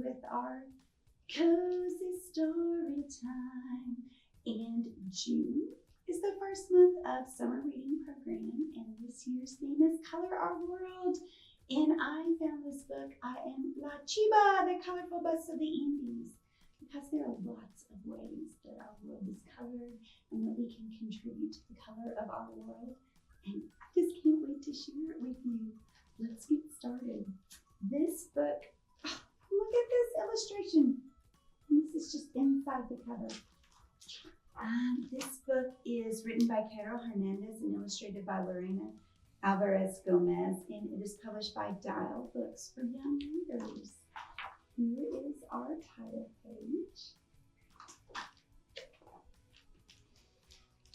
with our cozy story time. And June is the first month of summer reading program, and this year's theme is Color Our World. And I found this book, I Am La Chiba, the Colorful Bus of the Andes, because there are lots of ways that our world is colored and that we can contribute to the color of our world. And I just can't wait to share it with you. Let's get started. This book, look at this illustration. This is just inside the cover. This book is written by Carol Hernandez and illustrated by Lorena Alvarez Gomez, and it is published by Dial Books for Young Readers. Here is our title page.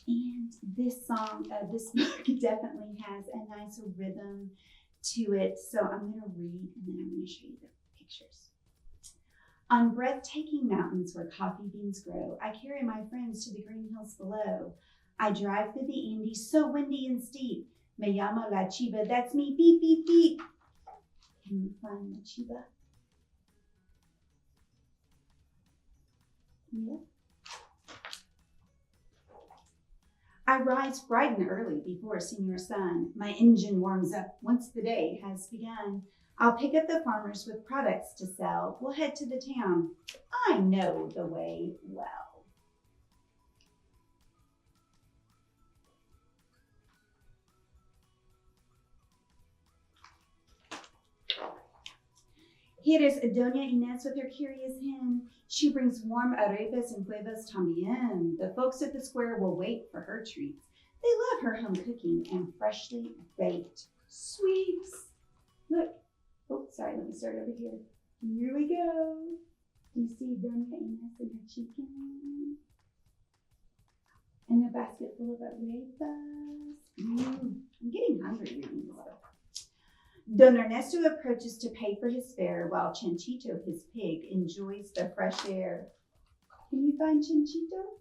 And this book definitely has a nice rhythm to it. So I'm going to read and then I'm going to show you the pictures. On breathtaking mountains where coffee beans grow, I carry my friends to the green hills below. I drive through the Andes, so windy and steep. Me llamo La Chiba, that's me, beep, beep, beep. Can you find La Chiba? Yeah. I rise bright and early before Senor Sun. My engine warms up once the day has begun. I'll pick up the farmers with products to sell. We'll head to the town. I know the way well. Here is Doña Inés with her curious hen. She brings warm arepas and huevos también. The folks at the square will wait for her treats. They love her home cooking and freshly baked sweets. Look. Oh, sorry, let me start over here. Here we go. Do you see Doña Inés and her chicken? And a basket full of arepas. I'm getting hungry reading this book. Don Ernesto approaches to pay for his fare while Chanchito, his pig, enjoys the fresh air. Can you find Chanchito?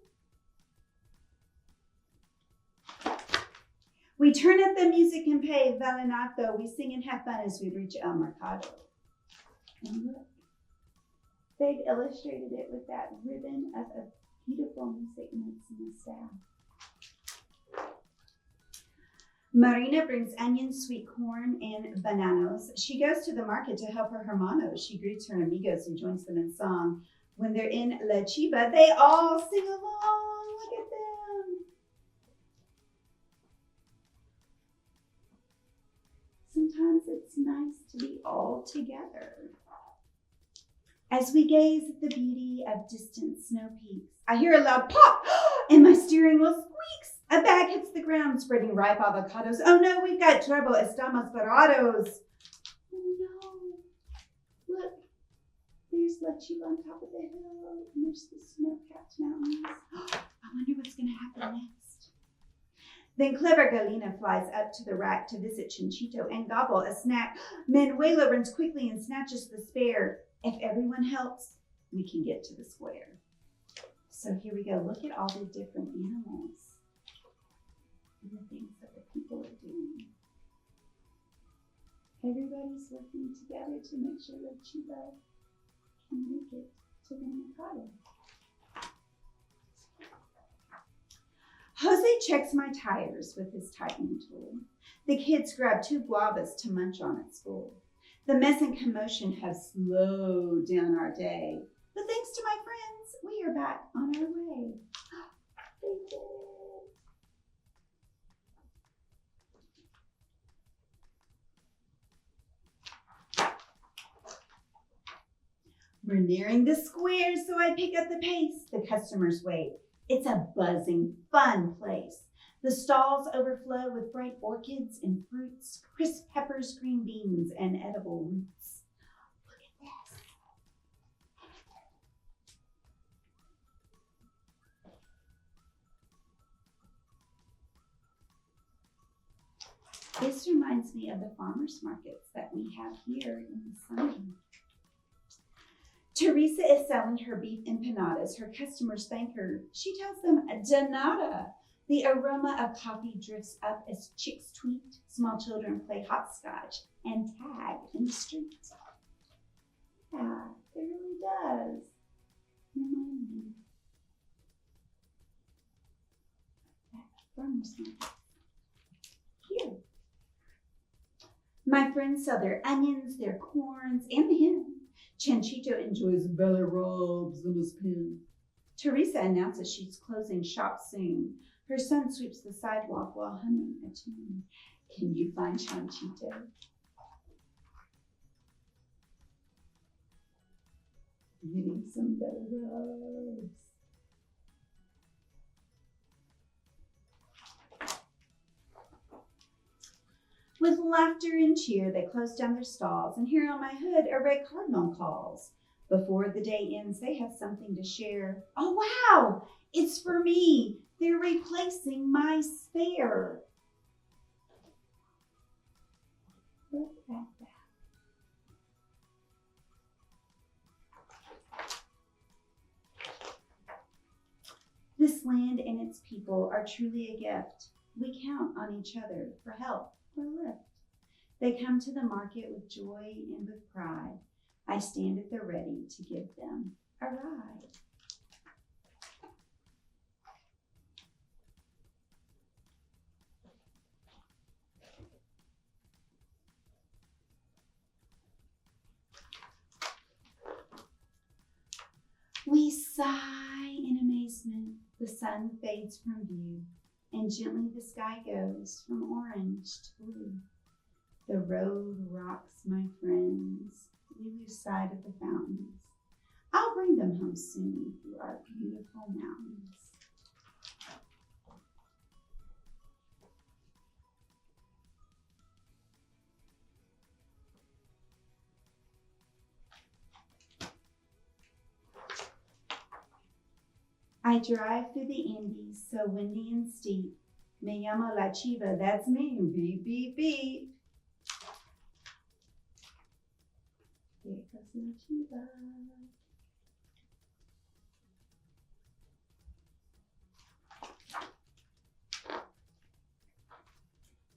We turn up the music and pay Vallenato. We sing and have fun as we reach El Mercado. And look, they've illustrated it with that ribbon of a beautiful music notes in the staff. Marina brings onions, sweet corn, and bananas. She goes to the market to help her hermanos. She greets her amigos and joins them in song. When they're in La Chiba, they all sing along. Look at them. Sometimes it's nice to be all together. As we gaze at the beauty of distant snow peaks, I hear a loud pop and my steering wheel squeaks. A bag hits the ground, spreading ripe avocados. Oh no, we've got trouble. Estamos parados. Oh no. Look, there's La Chiba on top of the hill, and there's the snow-capped mountains. I wonder what's going to happen next. Then clever Galina flies up to the rack to visit Chanchito and gobble a snack. Manuela runs quickly and snatches the spare. If everyone helps, we can get to the square. So here we go. Look at all the different animals and the things that the people are doing. Everybody's working together to make sure that Chiba can make it to the Mercado. Jose checks my tires with his tightening tool. The kids grab 2 guavas to munch on at school. The mess and commotion have slowed down our day. But thanks to my friends, we are back on our way. They did it. We're nearing the square, so I pick up the pace. The customers wait. It's a buzzing, fun place. The stalls overflow with bright orchids and fruits, crisp peppers, green beans, and edible roots. Look at this. This reminds me of the farmers markets that we have here in the summer. Teresa is selling her beef empanadas. Her customers thank her. She tells them de nada. The aroma of coffee drifts up as chicks tweet. Small children play hopscotch and tag in the street. Yeah, it really does. Remind me. That farmer's market. Here. My friends sell their onions, their corns, and the hen. Chanchito enjoys belly rubs in his pen. Teresa announces she's closing shop soon. Her son sweeps the sidewalk while humming a tune. Can you find Chanchito? Getting some belly rubs. With laughter and cheer, they close down their stalls, and here on my hood a red cardinal calls. Before the day ends, they have something to share. Oh, wow! It's for me. They're replacing my spare. Look at that. This land and its people are truly a gift. We count on each other for help or lift. They come to the market with joy and with pride. I stand at the ready to give them a ride. We sigh in amazement. The sun fades from view, and gently the sky goes from orange to blue. The road rocks, my friends. We lose sight of the fountains. I'll bring them home soon through our beautiful mountains. I drive through the Andes, so windy and steep. Me llamo La Chiva, that's me, beep, beep, beep. Here goes La Chiva.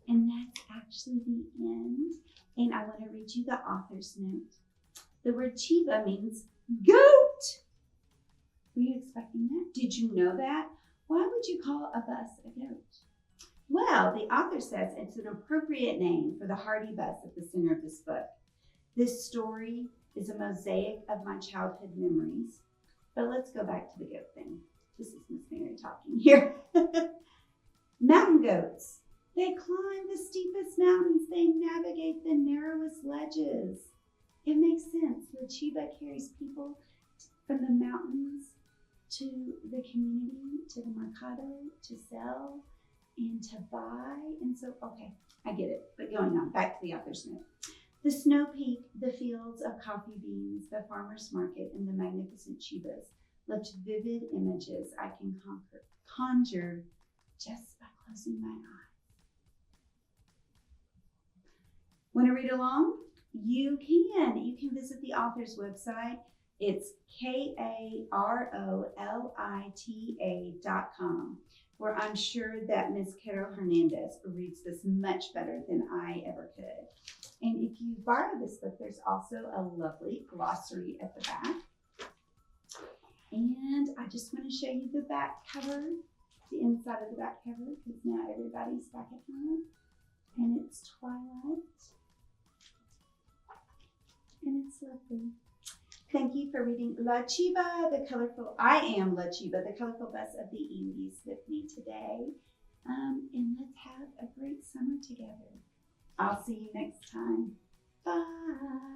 And that's actually the end. And I want to read you the author's note. The word Chiva means goat. Were you expecting that? Did you know that? Why would you call a bus a goat? Well, the author says it's an appropriate name for the hardy bus at the center of this book. This story is a mosaic of my childhood memories. But let's go back to the goat thing. This is Miss Mary talking here. Mountain goats. They climb the steepest mountains. They navigate the narrowest ledges. It makes sense. La Chiva carries people from the mountains to the community, to the mercado, to sell and to buy. And so, okay, I get it. But going on, back to the author's note. The snow peak, the fields of coffee beans, the farmer's market, and the magnificent chivas left vivid images I can conjure just by closing my eyes. Want to read along? You can. You can visit the author's website. It's KAROLITA.com, where I'm sure that Ms. Carol Hernandez reads this much better than I ever could. And if you borrow this book, there's also a lovely glossary at the back. And I just want to show you the back cover, the inside of the back cover, because now everybody's back at home. And it's twilight. And it's lovely. Thank you for reading La Chiva, I am La Chiva, the colorful bus of the Andes with me today. And let's have a great summer together. I'll see you next time. Bye.